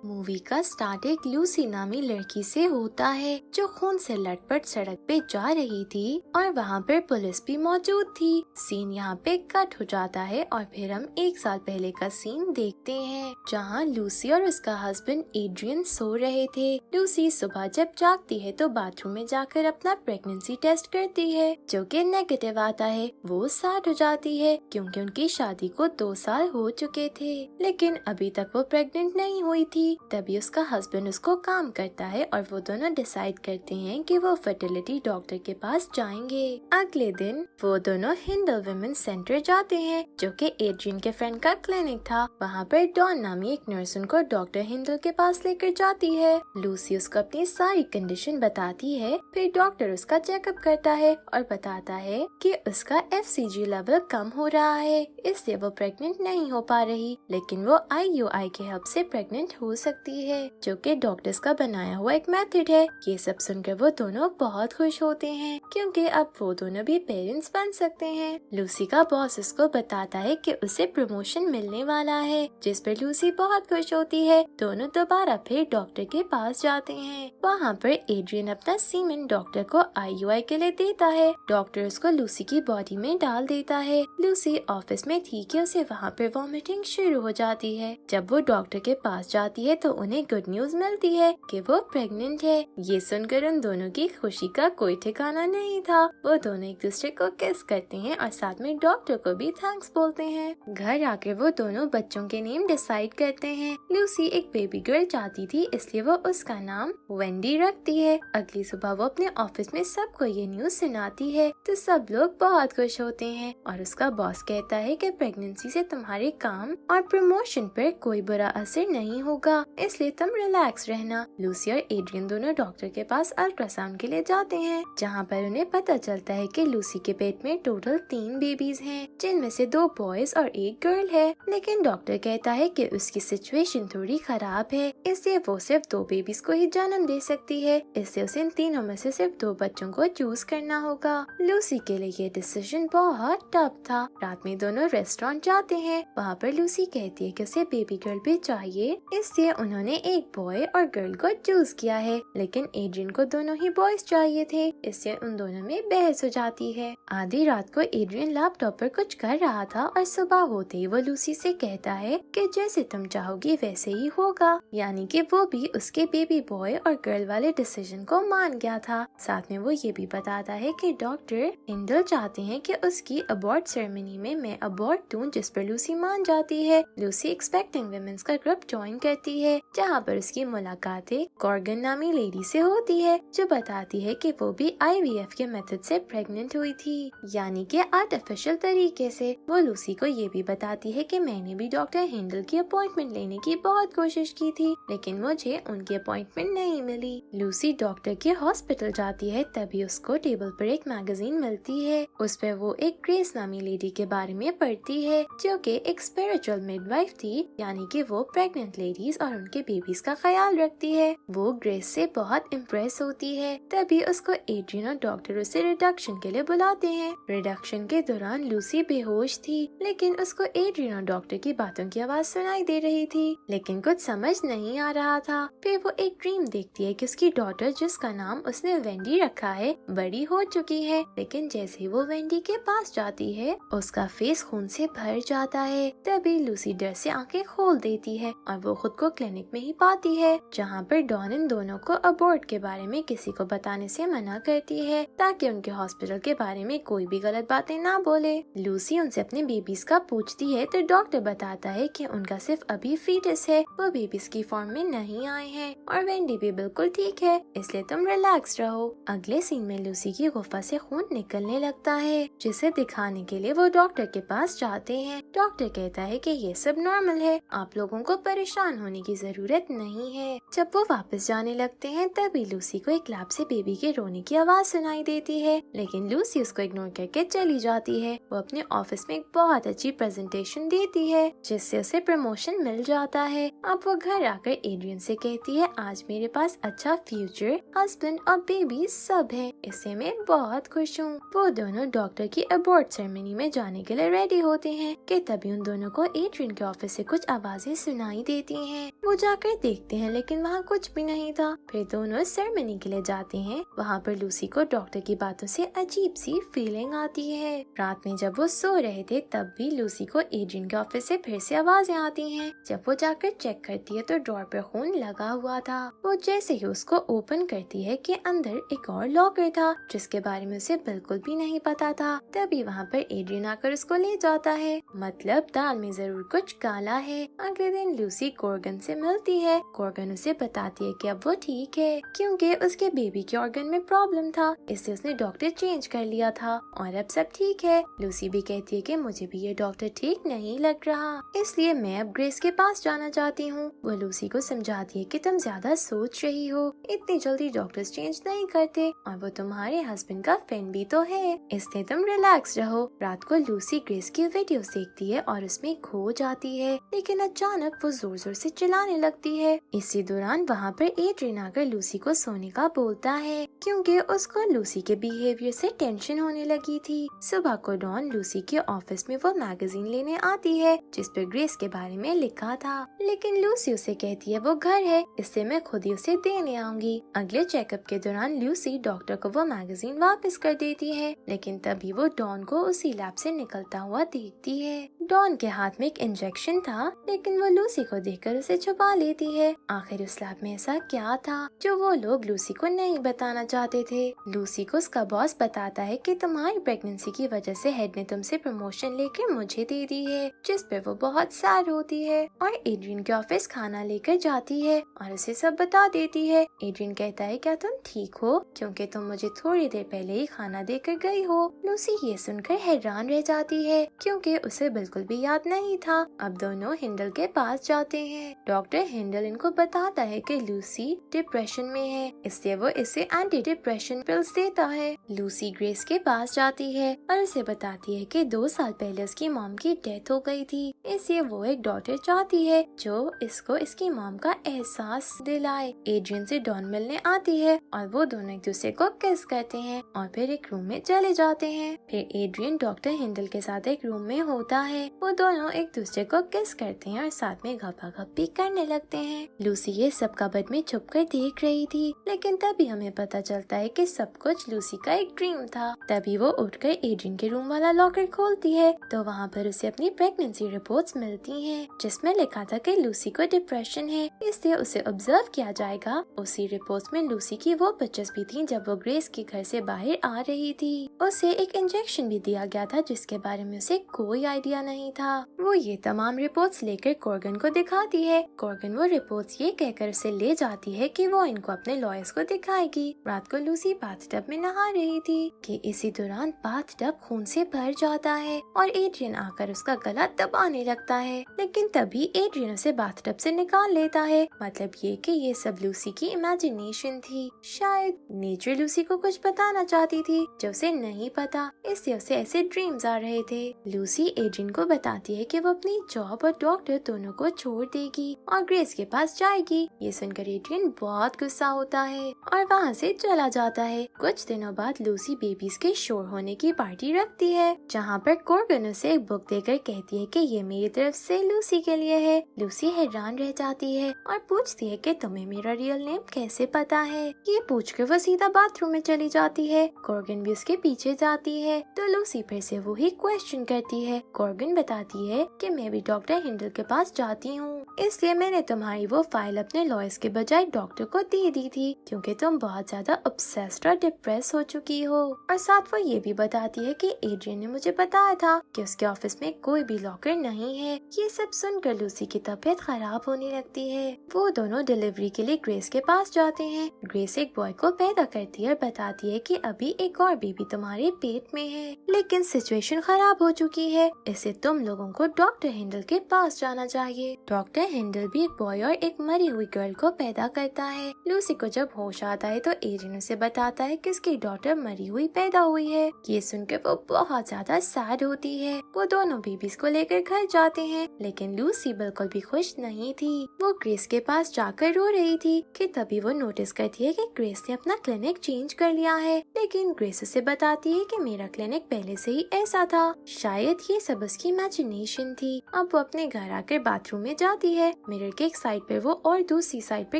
Movie का start एक Lucy नामी लड़की से होता है जो खून से लटपट सड़क पे जा रही थी और वहाँ पर पुलिस भी मौजूद थी। सीन यहाँ पे कट हो जाता है और फिर हम 1 साल पहले का सीन देखते हैं जहाँ लूसी और उसका हस्बैंड एड्रियन सो रहे थे। लूसी सुबह जब जागती है तो बाथरूम में जाकर अपना प्रेगनेंसी टेस्ट करती है जो कि नेगेटिव आता है। वो सैड हो जाती है क्योंकि उनकी शादी को 2 साल हो चुके थे लेकिन अभी तक वो प्रेग्नेंट नहीं हुई थी। तभी उसका हस्बैंड उसको काम करता है और वो दोनों डिसाइड करते हैं कि वो फर्टिलिटी डॉक्टर के पास जाएंगे। अगले दिन वो दोनों हिंडल वुमेन सेंटर जाते हैं जो कि एड्रियन के फ्रेंड का क्लिनिक था। वहाँ पर डॉन नामी एक नर्स उनको डॉक्टर हिंडल के पास लेकर जाती है। लूसी उसको अपनी सारी कंडीशन बताती है। फिर डॉक्टर उसका चेकअप करता है और बताता है कि उसका FCG लेवल कम हो रहा है इसलिए वो प्रेग्नेंट नहीं हो पा रही लेकिन वो IUI के हेल्प से प्रेग्नेंट हो सकती है जो कि डॉक्टर्स का बनाया हुआ एक मेथड है। ये सब सुनकर वो दोनों बहुत खुश होते हैं क्योंकि अब वो दोनों भी पेरेंट्स बन सकते हैं। लूसी का बॉस उसको बताता है कि उसे प्रमोशन मिलने वाला है जिस पर लूसी बहुत खुश होती है। दोनों दोबारा फिर डॉक्टर के पास जाते हैं। वहाँ पर एड्रियन अपना सीमेन डॉक्टर को IUI के लिए देता है। डॉक्टर उसको लूसी की बॉडी में डाल देता है। लूसी ऑफिस में थी कि उसे वहाँ पर वॉमिटिंग शुरू हो जाती है। जब वो डॉक्टर के पास जाती है तो उन्हें गुड न्यूज मिलती है कि वो प्रेग्नेंट है। ये सुनकर उन दोनों की खुशी का कोई ठिकाना नहीं था। वो दोनों एक दूसरे को किस करते हैं और साथ में डॉक्टर को भी थैंक्स बोलते हैं। घर आकर वो दोनों बच्चों के नेम डिसाइड करते हैं। लूसी एक बेबी गर्ल चाहती थी इसलिए वो उसका नाम वेंडी रखती है। अगली सुबह वो अपने ऑफिस में सबको ये न्यूज सुनाती है तो सब लोग बहुत खुश होते हैं और उसका बॉस कहता है कि प्रेगनेंसी से तुम्हारे काम और प्रमोशन पर कोई बुरा असर नहीं होगा इसलिए तुम रिलैक्स रहना। लूसी और एड्रियन दोनों डॉक्टर के पास अल्ट्रासाउंड के लिए जाते हैं जहाँ पर उन्हें पता चलता है कि लूसी के पेट में टोटल 3 बेबीज हैं जिनमें से 2 बॉयज और 1 गर्ल है। लेकिन डॉक्टर कहता है कि उसकी सिचुएशन थोड़ी खराब है इसलिए वो सिर्फ 2 बेबीज को ही जन्म दे सकती है इसलिए उसे इन तीनों में से सिर्फ 2 बच्चों को चूज करना होगा। लूसी के लिए ये डिसीजन बहुत टफ था। रात में दोनों रेस्टोरेंट जाते हैं। वहाँ पर लूसी कहती है कि उसे बेबी गर्ल भी चाहिए इसलिए उन्होंने एक बॉय और गर्ल को चूज किया है लेकिन एड्रियन को दोनों ही बॉयज चाहिए थे इसलिए उन दोनों में बहस हो जाती है। आधी रात को एड्रियन लैपटॉप पर कुछ कर रहा था और सुबह होते ही वो लूसी से कहता है कि जैसे तुम चाहोगी वैसे ही होगा, यानी कि वो भी उसके बेबी बॉय और गर्ल वाले डिसीजन को मान गया था। साथ में वो ये भी बताता है कि डॉक्टर हिंडल चाहते हैं कि उसकी अबॉर्ट सेरेमनी में मैं अबॉर्ट दूं जिस पर लूसी मान जाती है। लूसी एक्सपेक्टिंग वुमेन्स का ग्रुप ज्वाइन करती है जहाँ पर उसकी मुलाकात एक कॉर्गन नामी लेडी से होती है जो बताती है कि वो भी IVF के मेथड से प्रेग्नेंट हुई थी, यानी कि आर्टिफिशियल तरीके से। वो लूसी को ये भी बताती है कि मैंने भी डॉक्टर हिंडल की अपॉइंटमेंट लेने की बहुत कोशिश की थी लेकिन मुझे उनकी अपॉइंटमेंट नहीं मिली। लूसी डॉक्टर के हॉस्पिटल जाती है तभी उसको टेबल पर एक मैगजीन मिलती है। उस पर वो एक ग्रेस नामी लेडी के बारे में पढ़ती है जो कि एक स्पिरिचुअल मिडवाइफ थी, यानी कि वो प्रेग्नेंट लेडीज और उनके बेबीज का ख्याल रखती है। वो ग्रेस से बहुत इम्प्रेस होती है। तभी उसको एड्रियन और डॉक्टर उसे रिडक्शन के लिए बुलाते हैं। रिडक्शन के दौरान लूसी बेहोश थी लेकिन उसको एड्रियन और डॉक्टर की बातों की आवाज सुनाई दे रही थी लेकिन कुछ समझ नहीं आ रहा था। फिर वो एक ड्रीम देखती है कि उसकी डॉटर जिसका नाम उसने वेंडी रखा है बड़ी हो चुकी है लेकिन जैसे ही वो वेंडी के पास जाती है उसका फेस खून से भर जाता है। तभी लूसी डर से आंखें खोल देती है और वो खुद को क्लिनिक में ही पाती है जहाँ पर डॉन इन दोनों को अबॉर्ट के बारे में किसी को बताने से मना करती है ताकि उनके हॉस्पिटल के बारे में कोई भी गलत बातें ना बोले। लूसी उनसे अपने बेबीज का पूछती है तो डॉक्टर बताता है कि उनका सिर्फ अभी फीटस है, वो बेबीज की फॉर्म में नहीं आए हैं और वेंडी भी बिल्कुल ठीक है इसलिए तुम रिलैक्स रहो। अगले सीन में लूसी की गुफा से खून निकलने लगता है जिसे दिखाने के लिए वो डॉक्टर के पास जाते हैं। डॉक्टर कहता है कि ये सब नॉर्मल है, आप लोगों को परेशान होने की जरूरत नहीं है। जब वो वापस जाने लगते हैं तभी लूसी को एक लैब से बेबी के रोने की आवाज सुनाई देती है लेकिन लूसी उसको इग्नोर करके चली जाती है। वो अपने ऑफिस में एक बहुत अच्छी प्रेजेंटेशन देती है जिससे उसे प्रमोशन मिल जाता है। अब वो घर आकर एड्रियन से कहती है आज मेरे पास अच्छा फ्यूचर, हस्बैंड और बेबी सब है, इससे मैं बहुत खुश हूँ। वो दोनों डॉक्टर की अबॉर्ट सेरेमनी में जाने के लिए रेडी होते हैं कि तभी उन दोनों को एड्रियन के ऑफिस से कुछ आवाजें सुनाई देती हैं वो जाकर देखते हैं लेकिन वहाँ कुछ भी नहीं था। फिर दोनों सेरेमनी के लिए जाते हैं। वहाँ पर लूसी को डॉक्टर की बातों से अजीब सी फीलिंग आती है। रात में जब वो सो रहे थे तब भी लूसी को एड्रियन के ऑफिस से फिर से आवाजें आती हैं। जब वो जाकर चेक करती है तो ड्रॉर पर खून लगा हुआ था। वो जैसे ही उसको ओपन करती है कि अंदर एक और लॉकर था जिसके बारे में उसे बिल्कुल भी नहीं पता था। तभी वहाँ पर एड्रियन आकर उसको ले जाता है। मतलब दाल में जरूर कुछ काला है। अगले दिन लूसी कॉर्गन से मिलती है। कॉर्गन उसे बताती है कि अब वो ठीक है क्योंकि उसके बेबी के ऑर्गन में प्रॉब्लम था, इससे उसने डॉक्टर चेंज कर लिया था और अब सब ठीक है। लूसी भी कहती है कि मुझे भी ये डॉक्टर ठीक नहीं लग रहा, इसलिए मैं अब ग्रेस के पास जाना चाहती हूँ। वो लूसी को समझाती है कि तुम ज्यादा सोच रही हो, इतनी जल्दी डॉक्टर्स चेंज नहीं करते और वो तुम्हारे हस्बैंड का फ्रेंड भी तो है, इसलिए तुम रिलैक्स रहो। रात को लूसी ग्रेस की वीडियोस देखती है और उसमें खो जाती है, लेकिन अचानक वो जोर जोर से चिल्लाने लगती है। इसी दौरान वहाँ पर एड्रियन आकर लूसी को सोने का बोलता है क्योंकि उसको लूसी के बिहेवियर से टेंशन होने लगी थी। सुबह को डॉन लूसी के ऑफिस में वो मैगजीन लेने आती है जिस पर ग्रेस के बारे में लिखा था, लेकिन लूसी उसे कहती है वो घर है, इससे मैं खुद ही उसे देने आऊंगी। अगले चेकअप के दौरान लूसी डॉक्टर को वो मैगजीन वापस कर देती है, लेकिन तभी वो डॉन को उसी लैब से निकलता हुआ देखती है। डॉन के हाथ में एक इंजेक्शन था, लेकिन वो लूसी को देखकर उसे छुपा लेती है। आखिर उस लैब में ऐसा क्या था जो वो लोग लूसी को नहीं बताना चाहते थे। लूसी को उसका बॉस बताता है कि तुम्हारी प्रेगनेंसी की वजह से हेड ने तुमसे प्रमोशन लेकर मुझे दे दी है, जिस पे वो बहुत सैड होती है और एड्रियन के ऑफिस खाना लेकर जाती है और उसे सब बता देती है। एड्रियन कहता है क्या तुम ठीक हो, क्योंकि तुम मुझे थोड़ी देर पहले ही खाना देकर गई हो। लूसी ये सुनकर हैरान रह जाती है क्योंकि उसे बिल्कुल भी याद नहीं था। अब दोनों हिंडल के पास जाते हैं। डॉक्टर हिंडल इनको बताता है कि लूसी डिप्रेशन में है, इसलिए वो इसे एंटी डिप्रेशन पिल्स देता है। लूसी ग्रेस के पास जाती है और उसे बताती है कि 2 साल पहले उसकी मॉम की डेथ हो गई थी, इसलिए वो एक डॉटर चाहती है जो इसको इसकी मॉम का एहसास दिलाए। एड्रियन से डॉन मिलने आती है और वो दोनों एक दूसरे को किस करते हैं और फिर एक रूम में चले जाते हैं। फिर एड्रियन डॉक्टर हिंडल के साथ एक रूम में होता है। वो दोनों एक दूसरे को किस करते हैं और साथ में गपागपी करने लगते हैं। लूसी ये सब कबर्ड में छुप कर देख रही थी, लेकिन तभी हमें पता चलता है कि सब कुछ लूसी का एक ड्रीम था। तभी वो उठकर एड्रियन के रूम वाला लॉकर खोलती है तो वहाँ पर उसे अपनी प्रेगनेंसी रिपोर्ट्स मिलती हैं, जिसमें लिखा था कि लूसी को डिप्रेशन है, इसलिए उसे ऑब्जर्व किया जाएगा। उसी रिपोर्ट्स में लूसी की वो पिक्चर्स भी थी जब वो ग्रेस के घर से बाहर आ रही थी। उसे एक इंजेक्शन भी दिया गया था जिसके बारे में उसे कोई आइडिया नहीं था। वो ये तमाम रिपोर्ट्स लेकर कॉर्गन को दिखाती है। कॉर्गन वो रिपोर्ट्स ये कहकर उसे ले जाती है कि वो इनको अपने लॉयर्स को दिखाएगी। रात को लूसी बाथटब में नहा रही थी कि इसी दौरान बाथटब खून से भर जाता है और एड्रियन आकर उसका गला दबाने लगता है, लेकिन तभी एड्रियन उसे बाथटब से निकाल लेता है। मतलब ये कि ये सब लूसी की इमेजिनेशन थी। शायद नेचर लूसी को कुछ बताना चाहती थी जो उसे नहीं पता, इससे उसे ऐसे ड्रीम्स आ रहे थे। लूसी एड्रियन को बताती है कि वो अपनी जॉब और डॉक्टर दोनों को छोड़ देगी और ग्रेस के पास जाएगी। ये सुनकर एड्रियन बहुत गुस्सा होता है और वहाँ से चला जाता है। कुछ दिनों बाद लूसी बेबीज के शोर होने की पार्टी रखती है, जहाँ पर कॉर्गन उसे एक बुक देकर कहती है कि ये मेरी तरफ से लूसी के लिए है। लूसी हैरान रह जाती है और पूछती है कि तुम्हें मेरा रियल नेम कैसे पता है। ये पूछकर वो सीधा बाथरूम में चली जाती है। कॉर्गन भी उसके पीछे जाती है तो लूसी फिर से वही क्वेश्चन करती है। कॉर्गन बताती है कि मैं भी डॉक्टर हिंडल के पास जाती हूँ, इसलिए मैंने तुम्हारी वो फाइल अपने लॉयर्स के बजाय डॉक्टर को दे दी थी क्योंकि तुम बहुत ज्यादा ऑब्सेस्ड और डिप्रेस हो चुकी हो। और साथ वो ये भी बताती है कि एड्रियन ने मुझे बताया था कि उसके ऑफिस में कोई भी लॉकर नहीं है। ये सब सुनकर लूसी की तबीयत खराब होने लगती है। वो दोनों डिलीवरी के लिए ग्रेस के पास जाते हैं। ग्रेस एक बॉय को पैदा करती है और बताती है कि अभी एक और बेबी तुम्हारे पेट में है, लेकिन सिचुएशन खराब हो चुकी है, इससे तुम लोगों को डॉक्टर हिंडल के पास जाना चाहिए। डॉक्टर हिंडल भी एक बॉय और एक मरी हुई गर्ल को पैदा करता है। लूसी को जब होश आता है तो एड्रियन एडरिन उसे बताता है कि उसकी डॉटर मरी हुई पैदा हुई है। ये सुनकर वो बहुत ज्यादा सैड होती है। वो दोनों बेबीज को लेकर घर जाते हैं, लेकिन लूसी बिल्कुल भी खुश नहीं थी। वो ग्रेस के पास जाकर रो रही थी कि तभी वो नोटिस करती है कि ग्रेस ने अपना क्लिनिक चेंज कर लिया है। लेकिन ग्रेस उसे बताती है कि मेरा क्लिनिक पहले से ही ऐसा था, शायद ये सब उसकी इमेजिनेशन थी। अब वो अपने घर आकर बाथरूम में जाती है। मिरर के एक साइड पे वो और दूसरी साइड पे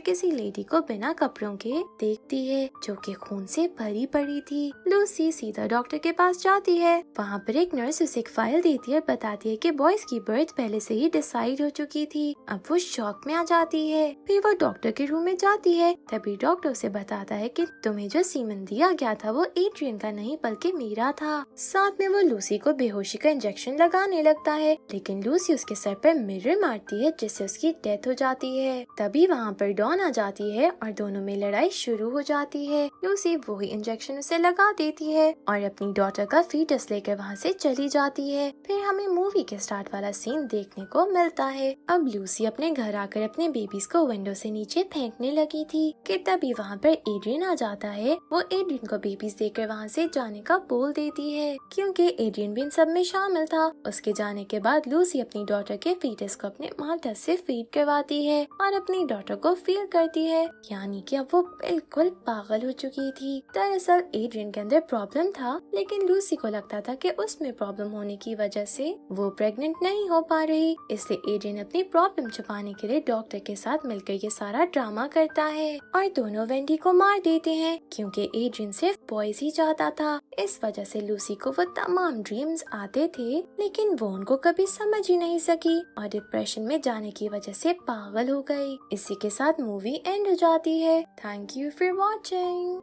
किसी लेडी को बिना कपड़ों के देखती है, जो कि खून से भरी पड़ी थी। लूसी सीधा डॉक्टर के पास जाती है। वहाँ पर एक नर्स उसे एक फाइल देती है, बताती है कि बॉयज की बर्थ पहले से ही डिसाइड हो चुकी थी। अब वो शॉक में आ जाती है। फिर वो डॉक्टर के रूम में जाती है। तभी डॉक्टर उसे बताता है कि तुम्हें जो सीमन दिया गया था वो एड्रियन का नहीं बल्कि मेरा था। साथ में वो लूसी को बेहोशी का इंजेक्शन लगाने लगता है, लेकिन लूसी उसके सर पर मिरर मारती है, जिससे उसकी डेथ हो जाती है। तभी वहाँ पर डॉन आ जाती है और दोनों में लड़ाई शुरू हो जाती है। लूसी वही इंजेक्शन उसे लगा देती है और अपनी डॉटर का फीटस लेकर वहाँ से चली जाती है। फिर हमें मूवी के स्टार्ट वाला सीन देखने को मिलता है। अब लूसी अपने घर आकर अपने बेबीज को विंडो से नीचे फेंकने लगी थी कि तभी वहाँ पर एड्रियन आ जाता है। वो एड्रियन को बेबीज देकर वहाँ से जाने का बोल देती है, क्योंकि एड्रियन भी इन सब में शामिल था। उसके जाने के बाद लूसी अपनी डॉटर के फीटस को अपने माता से फीड करवाती है और अपनी डॉटर को फील करती है, यानी कि अब वो बिल्कुल पागल हो चुकी थी। दरअसल एड्रियन के अंदर प्रॉब्लम था, लेकिन लूसी को लगता था कि उसमें प्रॉब्लम होने की वजह से वो प्रेग्नेंट नहीं हो पा रही। इसलिए एड्रियन अपनी प्रॉब्लम छुपाने के लिए डॉक्टर के साथ मिलकर ये सारा ड्रामा करता है और दोनों वेंडी को मार देते हैं, क्योंकि एड्रियन सिर्फ बॉयज ही चाहता था। इस वजह से लूसी को वो तमाम ड्रीम्स आते थे, लेकिन वो उनको कभी समझ ही नहीं सकी और डिप्रेशन में जाने की वजह से पागल हो गई। इसी के साथ मूवी एंड हो जाती है। Thank you for watching.